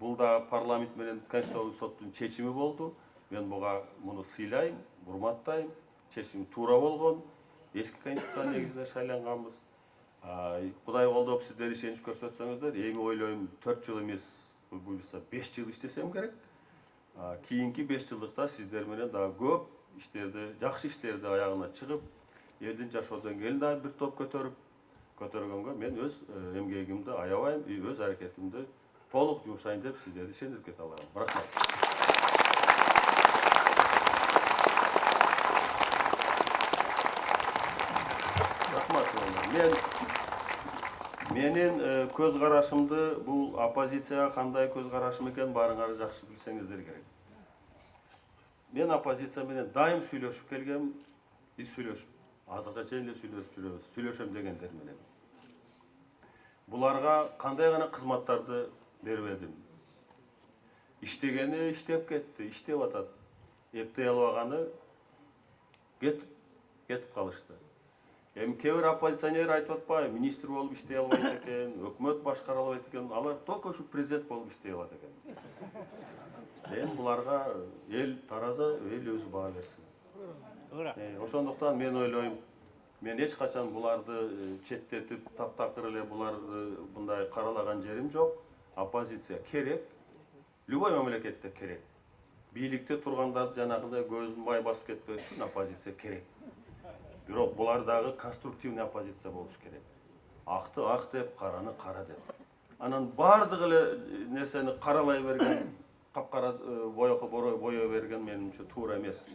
Бул да парламент менен Конституциялык соттун чечими болду. Мен муну сыйлайм, урматтайм. Чечим туура болгон. Эски конституциянын негизинде шайланганбыз. Кудай колдоп сиздер ишенич көрсөтсөңүздөр, эми ойлойм 4 жыл эмес, буюрса 5 жыл иштесем керек. Кийинки 5 жылдыкта сиздер менен дагы көп иштерди, жакшы иштерди аягына чыгып, элдин жашоо деңгээлин дагы бир топ көтөргөнгө мен өз эмгегимди аябайм, өз аракетимди толук жумшайм деп сиздерди ишендирип кете алам. Рахмат. Менин көз карашымды, бул оппозицияга кандай көз карашым экен баарыңар жакшы билсеңиздер керек. Мен оппозиция менен дайым сүйлөшүп келгем, биз сүйлөшүп, азыркыга чейин эле сүйлөшүп жүрөбүз, сүйлөшөм дегендер менен. Буларга кандай гана кызматтарды бербедим. Иштегени иштеп кетти, иштеп атат. Эптей албаганы кетип калышты. Эми кээ бир оппозиционер айтып атпайбы, министр болуп иштей албайт экен, өкмөт башкара албайт экен, алар только ушу президент болуп иштей алат экен. Эми буларга эл тараза, эл өзү баа берсин. Ошондуктан мен ойлойм, мен эч качан буларды четтетип, таптакыр эле буларды мындай каралаган жерим жок. Оппозиция керек, любой мамлекетте керек. Бийликте тургандарды жанагындай көзүн бай басып кетпеш үчүн оппозиция керек. Бирок булар дагы конструктивный оппозиция болуш керек. Акты ак деп, караны кара деп. Анан бардык эле нерсени каралай берген капкара боё берген менимче туура эмес.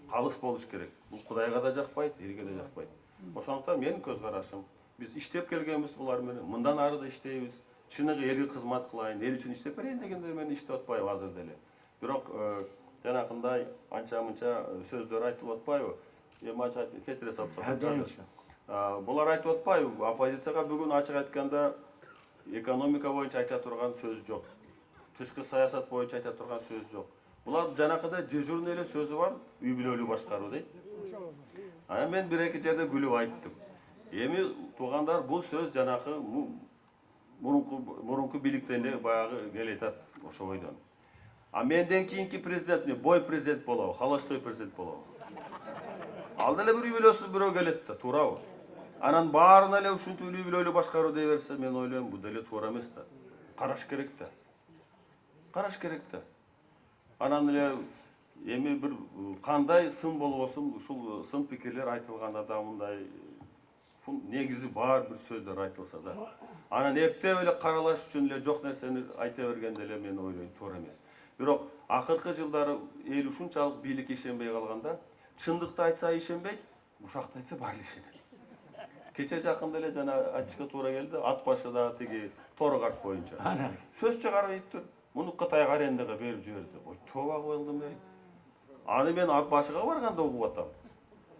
Калыс болуш керек. Бул Кудайга да жакпайт, элге да жакпайт. Ошондуктан менин көз карашым, биз иштеп келгенбиз булар менен, мындан ары да иштейбиз. Чыныгы элге кызмат кылайын, эл үчүн иштеп берейин дегенде мен иштеп атпайбы азыр деле. Бирок жанакындай анча-мынча сөздөр айтылып атпайбы? Эми кечире салсам. Булар айтып атпайбы? Оппозицияга бүгүн ачык айтканда экономика боюнча айта турган сөз жок. Тышкы саясат боюнча айта турган сөз жок. Булар жанакыдай дежурный эле сөзү бар, үй бүлөлүк башкаруу дейт. Ана мен бир-эки жерде күлүп айттым. Эми туугандар, бул сөз жанакы мурунку бийликтен эле баягы келетат ошо бойдон. А менден кийинки президент бой президент болобу, холостой президент болобу. Ал деле бир үй бүлөсүз бирөө келет да, туурабы? Анан баарына эле ушинтип үй бүлөлүк башкаруу дей берсе, мен ойлойм, бул деле туура эмес да. Караш керек да. Караш керек да. Анан эле эми бир кандай сын болбосун, ушул сын пикирлер айтылганда да мындай негизи бар бир сөздөр айтылса да. Анан эптеп эле каралаш үчүн эле жок нерсени айта бергенде эле мен ойлойм туура эмес. Бирок акыркы жылдары эл ушунчалык бийликке ишенбей калганда, чындыкты айтса ишенбейт, ушакты айтса баары ишенет. Кече жакында эле жана айтышка туура келди, ат башыда тиги тор карт боюнча. Сөз чыгарып муну Кытайга арендага берип жиберди. Ой, тооба кылдым эй. Аны мен ат башыга барганда угуп атам.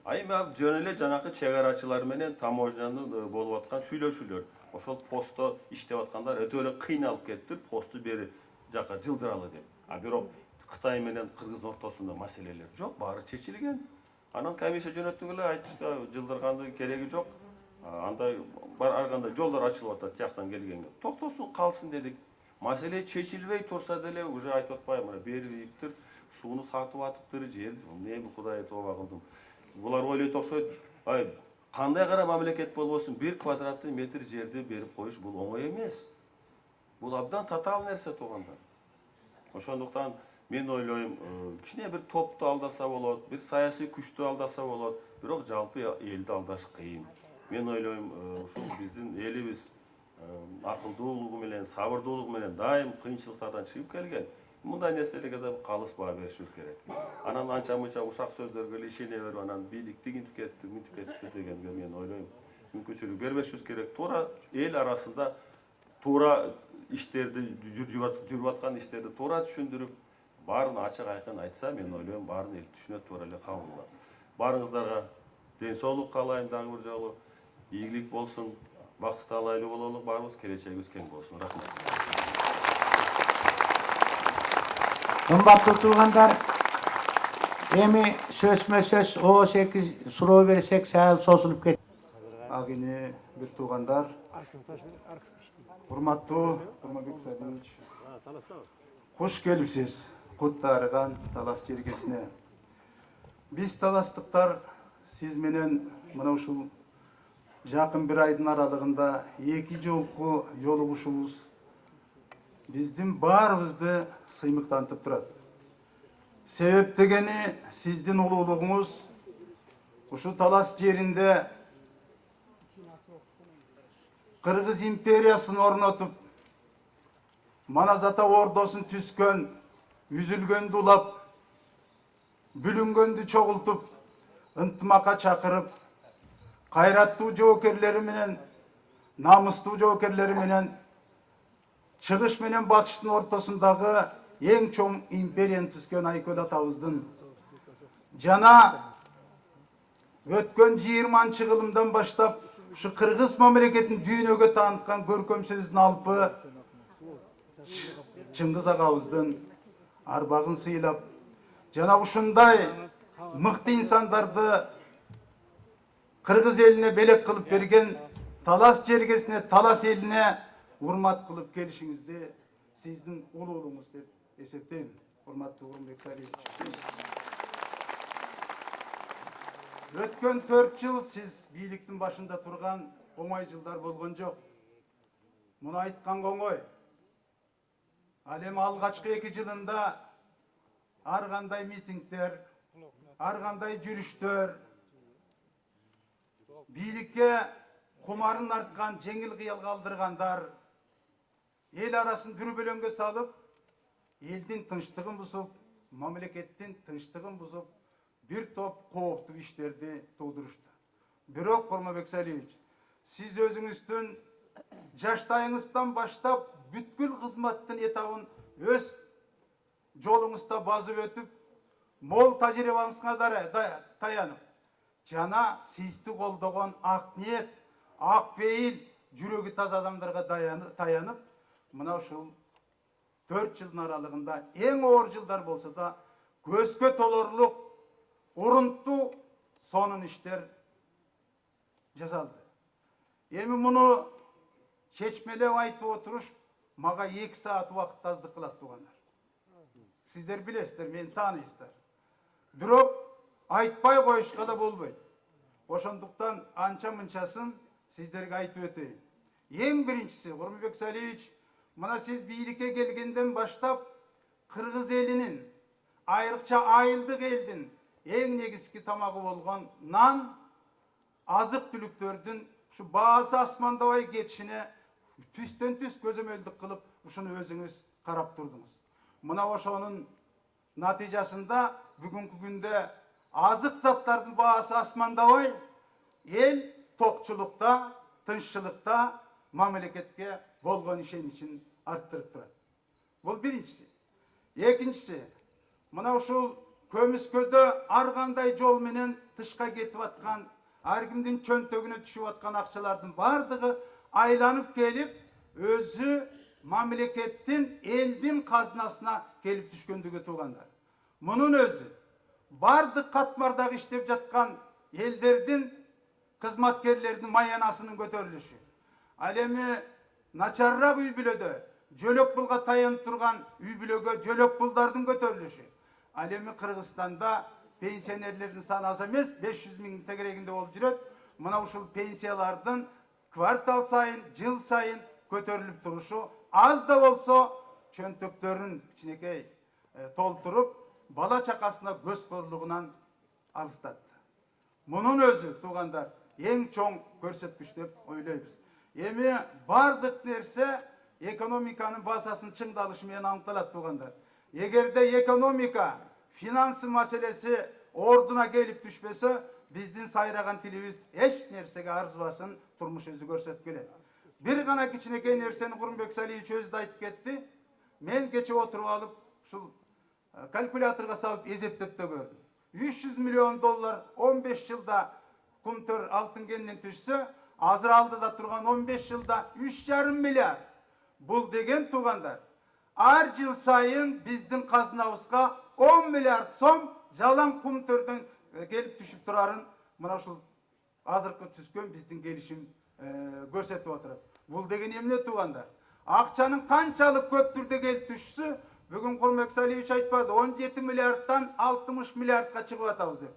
Эми жөн эле жанакы чек арачылар менен таможнянын болуп аткан сүйлөшүүлөр. Ошол постто иштеп аткандар өтө эле кыйналып кетти, посту бери жака жылдыралы деп. Бирок Кытай менен Кыргыздын ортосунда маселелер жок, баары чечилген. Анан комиссия жөнөттүк эле айтышты, жылдыргандын кереги жок. Андай ар кандай жолдор ачылып атат тияктан келгенге. Токтосун, калсын дедик. Маселе чечилбей турса деле уже айтып атпайбы, мына бериптир, сууну сатып атыптыр, жер, эмне Кудай тооба кылдым. Булар ойлойт окшойт, кандай кара мамлекет болбосун, 1 квадратный метр жерди берип коюш бул оңой эмес. Бул абдан татаал нерсе туугандар. Ошондуктан мен ойлойм, кичине бир топту алдаса болот, бир саясий күчтү алдаса болот, бирок жалпы элди алдаш кыйын. Мен ойлойм, ушул биздин элибиз акылдуулугу менен, сабырдуулугу менен дайым кыйынчылыктардан чыгып келген. Мындай нерселерге да калыс баа беришибиз керек. Анан анча-мынча ушак сөздөргө эле ишене берип, анан бийлик тигинтип кетти, мынтип кетти дегенге мен ойлойм, мүмкүнчүлүк бербешибиз керек. Туура эл арасында туура иштерди жүрүп аткан иштерди туура түшүндүрүп, баарын ачык айкын айтса, мен ойлойм, баарын эл түшүнөт, туура эле кабыл кылат. Баарыңыздарга ден соолук каалайм дагы бир жолу. Ийгилик болсун, бактыктуу алайлуу бололук, баарыбыз келечегибиз кең болсун. Рахмат. Кымбаттуу туугандар, эми сөзмө-сөз ооз-2 суроо берсек саал созулуп кетти. Агыне бир туугандар, урматтуу Курманбек Садыевич, куш келипсиз Кут-Дарыган Талас жергесине. Биз таластыктар сиз менен мына ушул жакын бир айдын аралыгында 2 жолку жолугушубуз биздин баарыбызды сыймыктантып турат. Себеп дегени сиздин улуулугуңуз ушу Талас жеринде Кыргыз империясын орнотуп, Манас ата ордосун түзгөн, үзүлгөндү улап, бүлүнгөндү чогултуп, ынтымакка чакырып, кайраттуу жоокерлери менен, намыстуу жоокерлери менен, чыгыш менен батыштын ортосундагы эң чоң империяны түзгөн Айкөл атабыздын жана өткөн 20-чы кылымдан баштап ушу Кыргыз мамлекетин дүйнөгө тааныткан көркөм сөздүн алпы Чыңгыз агабыздын арбагын сыйлап, жана ушундай мыкты инсандарды Кыргыз элине белек кылып берген Талас жергесине, Талас элине урмат кылып келишиңизди сиздин улуулугуңуз деп эсептейм. Урматтуу Курманбек Садыевич. Өткөн 4 жыл сиз бийликтин башында турган оңой жылдар болгон жок. Муну айтканга оңой. Ал эми алгачкы 2 жылында ар кандай митингдер, ар кандай жүрүштөр, бийликке кумарын арткан, жеңил кыял калдыргандар эл арасын дүрбөлөңгө салып, elдің тыныштығын бұзып, мамлекеттің тыныштығын бұзып, bir топ қауіпті işlerді тудырышты. Бирок, Курманбек Салиевич, siz özünüzden жаштайыңыздан баштап бүткүл кызматтын этабын өз жолуңузда базып өтүп, мол тажрыйбаңызга таянып, жана сизди колдогон ак ниет, ак пейил, жүрөгү таза адамдарга таянып, мына ушул 4 жылдын аралыгында эң оор жылдар болсо да көзгө толорлук урунтуу сонун иштер жасалды. Эми муну чечмелеп айтып отуруш мага 2 саат убакыт аздык кылат туугандар. Сиздер билесиздер, мени тааныйсыздар. Бирок айтпай коюшка да болбойт. Ошондуктан анча-мынчасын сиздерге айтып өтөйүн. Эң биринчиси, Курманбек Салиевич, мына сиз бийликке келгенден баштап кыргыз элинин, айрыкча айылдык элдин эң негизги тамагы болгон нан, азык түлүктөрдүн şu bazı asmandabay geçişine tüsten tüs gözömöldük kılıp uşunu özünüz karap durdunuz. Mına oşonun natijasında bugünkü günde azık zatlardın bazı asmandabay el tokçulukta, tınççılıkta mamleketke bolgon işin için arttırıp durат. Bu birincisi. Ekincisi, mına uşul Kömüsköy'de arganday jol menen tышка ketip atkan Her kimden çöntөгүнө түшүп аткан акчалардын бардыгы айланып келип, өзү мамлекеттин, элдин казынасына келип түшкөндүгү туугандар. Мунун өзү бардык катмардагы иштеп жаткан элдердин, кызматкерлердин маянасынын көтөрүлүшү. Ал эми начарраак үй бүлөдө жөлөк пулга таянып турган үй бүлөгө жөлөк пулдардын көтөрүлүшү. Ал эми Кыргызстанда pensionerlerin sаны az emez, 500 bin tegereginde olup жүрөт. Mına uşul pensiyalardın kvartal sayın, jıl sayın kötörülüp duruşu az da bolsa çöntöktörün içinekey tolturup bala çakasına göz korluğundan alıstatты. Munun özü tuğandar en çoğun көрсөткүч деп ойлойбуз. Эми бардык нерсе экономиканын базасын чыңдалышы менен аныкталат туğandar. Эгерде экономика Finansı meselesi orduna gelip düşmese bizdin sayragan tilimiz eş nersege arzubasın turmuş özü görset gelet. Bir gana kiçinekey nerseni Kурманбек Салиевич özü de aytıp ketti. Men geçe oturup alıp şul kalkulatorga salıp ezettep de gördüm. 300 milyon dolar 15 yılda kumtör altın kendinden düşse azır aldıda turgan 15 yılda 3,5 milyar. Bul degen tuğandar. Ar yıl sayın bizdin kazınavızga 10 milyar som jalan kumtörden gelip düşüp turarın mına uşul azırkı түскөн bizdin gelişim көрсөтүп отурат. Бул деген эмне туугандар? Акчанын канчалык көп түрдө келип түшсө, бүгүн Курманбек Салиевич айтпады, 17 миллиардтан 60 миллиардка чыгып атабыз деп.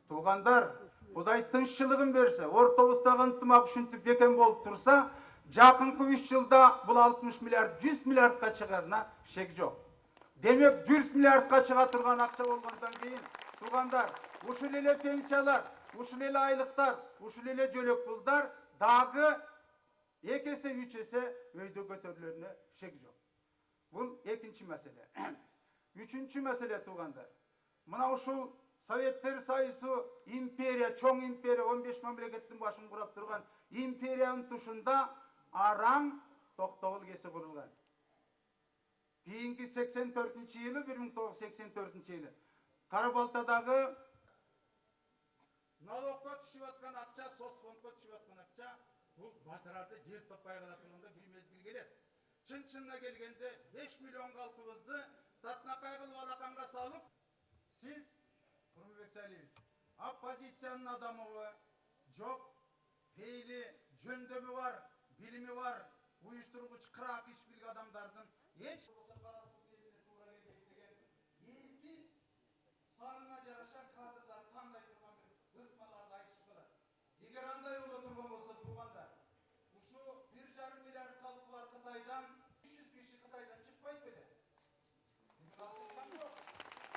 Туугандар, Кудай тынччылыгын берсе, ортобуздагы ынтымак ушинтип бекем болуп турса, жакынкы 3 жылда бул 60 миллиард 100 миллиардка чыгарына шек жок. Demek 100 milyardka çığa turgan akça olgandan keyin tuğandar, uşul ele pensiyalar, uşul ele aylıklar, uşul ele jölök puldar dagı 2 есе 3 ese öyde götürülörüne şek yok. Bu ikinci mesele. Üçüncü mesele tuğandar. Mına uşul Sovetler Soyuzu imperiya, çoğun imperiya 15 memleketin başını kurap turgan imperiyanın tuşunda aram toktogul kesi kurulgan. Keyingi 84 yılı 1984 yılı Karabalta'dagı nalogga düşüp atkan akça, sosfondga düşüp atkan akça bu batırarda jer topay kalatılığında bir mezgil gelir. Çın-çınına gelgende 5 milyon kalkımızdı tatna kaygılı alakanга salıp siz Kурманбек Салиевич оппозициянın adamı yok, peyli, jöndömü var, bilimi var, uyuşturucu kırak iş bilgi adamlarının hiç sarına yaraşan kadırlar kanday turgan bir ırkmalarla ayıştılar. Eğer anday ola turgan olsa turganda, uşu 1,5 milyar kalıp var Kıtay'dan, 300 kişi Kıtay'dan çıkmayıp bile.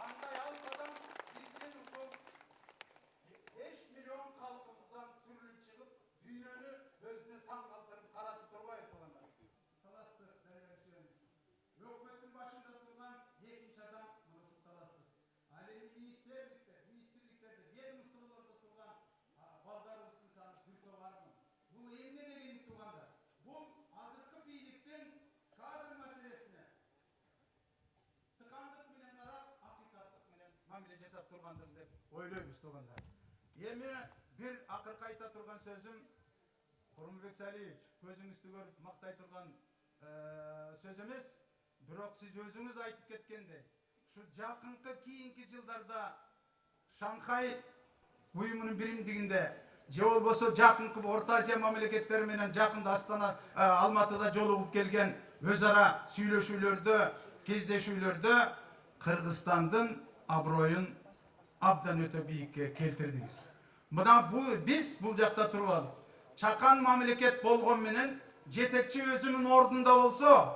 Anday almadan bizden uşu 5 milyon kalkımızdan sürülüp çıkıp dünyanı özüne tam kaldırıp karatıp durmayıp turganlar. Kalasты, hükümetin министрликтерде, ведомстволордо турган балдарыбыздын саны бир бармы? Бул эмне деген турганда? Бул азыркы бийликтин кадр маселесине тыкандык менен карап, акыйкаттык менен мамиле жасап тургандык деп ойлойбуз тугандар. Эми бир акыркы айта турган сөзүм, Курманбек Салиевич, көзүңүздү көрүп мактай турган сөз эмес, бирок сиз өзүңүз айтып кеткендей, şu жакынкы кийинки жылдарда Шанхай уюмунун биримдигинде же болбосо жакынкы Орто Азия мамлекеттери менен жакында Астана Алматыда жолугуп келген өз ара сүйлөшүүлөрдө, кездешүүлөрдө Кыргызстандын аброюн абдан өтө бийикке келтирдиңиз. Мына биз бул жакта туруп алып, чакан мамлекет болгон менен жетекчи өзүнүн ордунда болсо,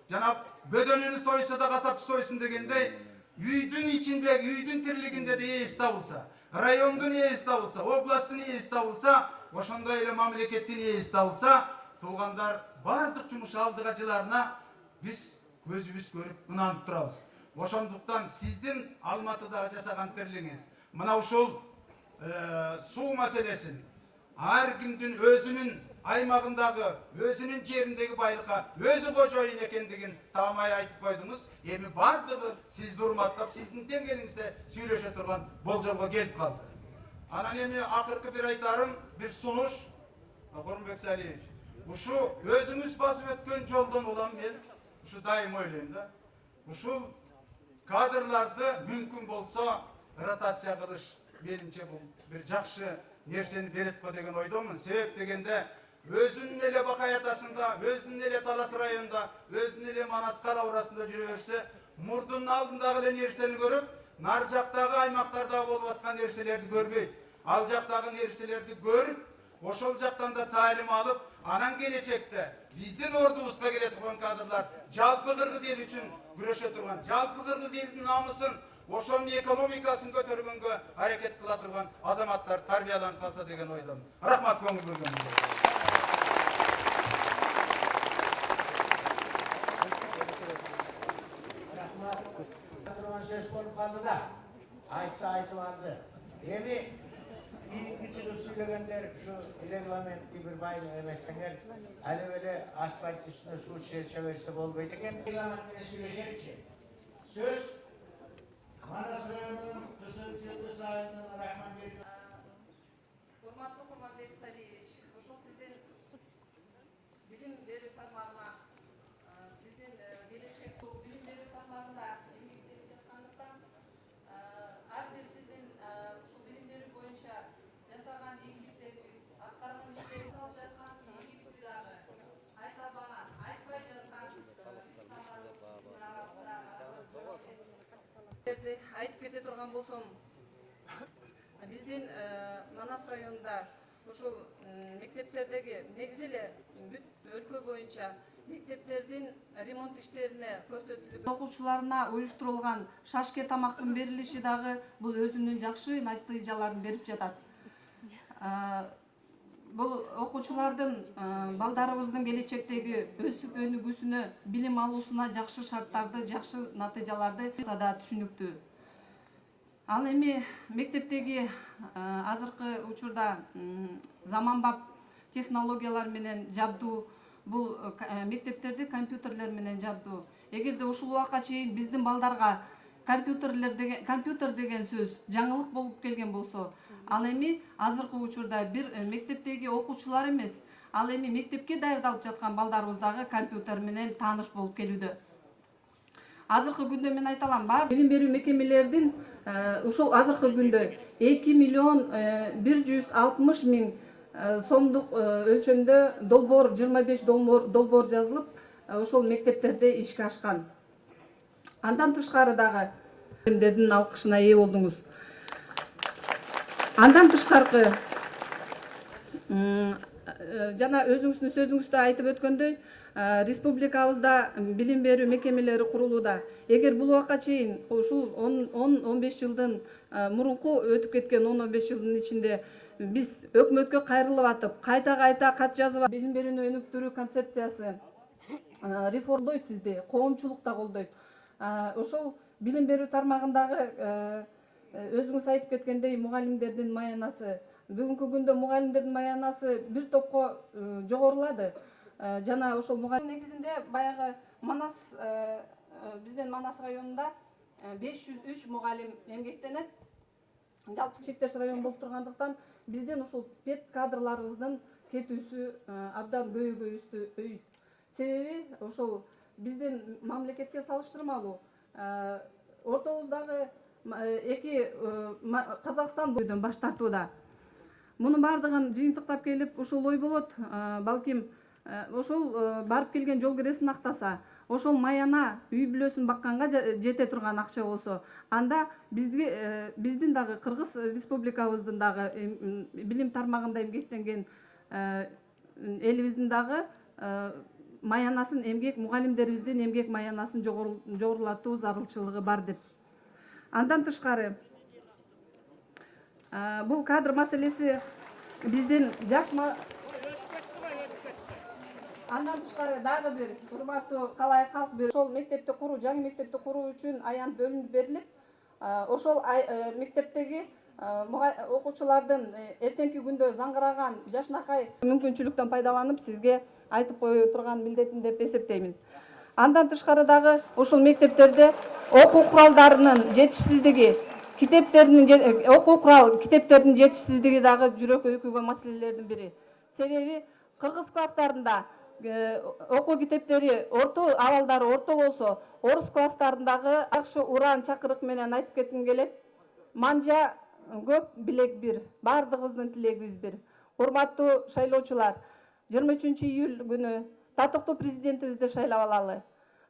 жанап бөдөнүнү сойса да касапчы сойсун дегендей, үйдүн ичиндеги, үйдүн тирилигинде де ээси табылса, райондун ээси табылса, областтын ээси табылса, ошондой эле мамлекеттин ээси табылса, туугандар бардык жумуш алдыга жыларына биз көзүбүз көрүп ынанып турабыз. Ошондуктан сиздин Алматыдагы жасаган тирлигиңиз, мына ушул суу маселесин ар кимдин өзүнүн аймагындагы, өзүнүн жериндеги байлыкка өзү кожоюн экендигин таамай айтып койдуңуз. Эми бардыгы сизди урматтап, сиздин деңгээлиңизде сүйлөшө турган болжолго келип калды. Анан эми акыркы бир айтарым, бир сунуш, Курманбек Салиевич, ушу өзүңүз басып өткөн жолдон улам мен ушу дайым ойлойм да. Ушул кадрларды мүмкүн болсо ротация кылыш менимче бул бир жакшы нерсени берет го деген ойдомун. Себеп дегенде өзүнүн эле Бакай атасында, өзүнүн эле Талас районунда, өзүнүн эле Манас Кара урасында жүрө берсе, мурдунун алдындагы эле нерсени көрүп, нар жактагы аймактарда болуп аткан нерселерди көрбөйт. Ал жактагы нерселерди көрүп, ошол жактан да таалим алып, анан келечекте биздин ордубузга келе турган кадрлар жалпы кыргыз эл үчүн күрөшө турган, жалпы кыргыз элдин намысын, ошонун экономикасын көтөргөнгө аракет кыла турган азаматтар тарбияланып калса деген ойдомун. Рахмат көңүл бөлгөнүңүзгө. Söz konup kaldı da, aytsa aytıp aldı. Evi kийинки чыгып сүйлөгөндөр şu регламентти bir байыл эмессеңер, али эле асфальт үстүнө суу чече берсе болбойт экен. Регламент менен сүйлөшеличи. Сөз Манас районунун Кызыл Жылдыз айылынын Рахманбек. Урматтуу Курманбек Салиевич, ошол сиздин билим берүү тармагына биздин келечек билим берүү тармагында эмгектенип жаткандыктан ар бир сиздин ушул билим берүү боюнча жасаган ийгиликтериңиз, аткарган иштериңиз алып жаткан ийгиликти дагы айталбаган, айтпай жаткан айтып кете турган болсом, биздин Манас районунда ушул мектептердеги негизи эле бүт өлкө боюнча мектептердин ремонт иштерине көрсөтүлүп, окуучуларына уюштурулган шашке тамактын берилиши дагы бул өзүнүн жакшы натыйжаларын берип жатат. Бул окуучулардын, балдарыбыздын келечектеги өсүп өнүгүүсүнө, билим алуусуна жакшы шарттарды, жакшы натыйжаларды да түшүнүктүү. Ал эми мектептеги азыркы учурда заманбап технологиялар менен жабдуу, бул мектептерди компьютерлер менен жабдуу. Эгерде ушул убакка чейин биздин балдарга компьютер деген сөз жаңылык болуп келген болсо, ал эми азыркы учурда бир мектептеги окуучулар эмес, ал эми мектепке даярдалып жаткан балдарыбыз дагы компьютер менен тааныш болуп келүүдө. Азыркы күндө мен айта алам, бар билим берүү мекемелердин ушул азыркы күндө 2 миллион 160 миң сомдук өлчөмдө долбоор 25 долбоор жазылып, ошол мектептерде ишке ашкан. Андан тышкары дагы мекемелердин алкышына ээ болдуңуз. Андан тышкаркы жана өзүңүздүн сөзүңүздө айтып өткөндөй, республикабызда билим берүү мекемелери курулууда. Эгер бул убакка чейин ушул 10-15 жылдын мурунку өтүп кеткен 10-15 жылдын ичинде биз өкмөткө кайрылып атып, кайта кат жазып, билим берүүнү өнүктүрүү концепциясы реформдойт сизди, коомчулук да колдойт. Ошол билим берүү тармагындагы өзүңүз айтып кеткендей мугалимдердин маянасы бүгүнкү күндө мугалимдердин маянасы бир топко жогорулады. Жана ошол мугалим негизинде баягы Манас биздин Манас районунда 503 мугалим эмгектенет. Жалпы чектеш район болуп тургандыктан биздин ушул пед кадрларыбыздын кетүүсү абдан көйгөйүбүздү өйт. Себеби ошол биздин мамлекетке салыштырмалуу ортобуздагы эки Казакстан бойдон баш тартууда. Мунун баардыгын жыйынтыктап келип ушул ой болот, балким ошол барып келген жол киресин актаса, ошол маяна үй бүлөсүн бакканга жете турган акча болсо, анда биздин дагы Кыргыз Республикабыздын дагы билим тармагында эмгектенген элибиздин дагы маянасын эмгек мугалимдерибиздин эмгек маянасын жогорулатуу зарылчылыгы бар деп. Андан тышкары бул кадр маселеси биздин Андан тышкары дагы бир урматтуу калай калк бир ошол мектепти куруу, жаңы мектепти куруу үчүн аянт бөлүнүп берилип, ошол мектептеги окуучулардын эртеңки күндө заңгыраган жашнакай мүмкүнчүлүктөн пайдаланып сизге айтып кое турган милдетим деп эсептеймин. Андан тышкары дагы ошол мектептерде окуу куралдарынын жетишсиздиги, окуу курал китептердин жетишсиздиги дагы жүрөк өйкүгөн маселелердин бири. Себеби кыргыз класстарында окуу китептери орто, абалдары орто болсо, орус класстарындагы акшы уран чакырык менен айтып кетким келет. Манжа көп, билек бир. Бардыгыбыздын тилегибиз бир. Урматтуу шайлоочулар, 23 июль күнү татыктуу президентибизди шайлап алалы.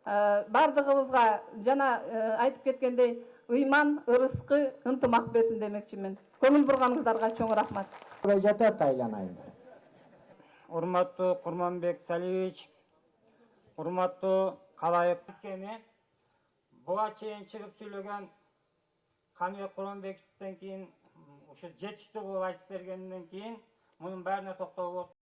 Бардыгыбызга жана айтып кеткендей ыйман, ырыскы, ынтымак берсин демекчимин. Көңүл бурганыңыздарга чоң рахмат. Жатат айланайын. Урматтуу Курманбек Салиевич, урматтуу Калайык буга чейин чыгып сүйлөгөн Каныбек Курманбековдон кийин ушу жетиштүү кылып айтып бергенден кийин мунун баарына токтолуп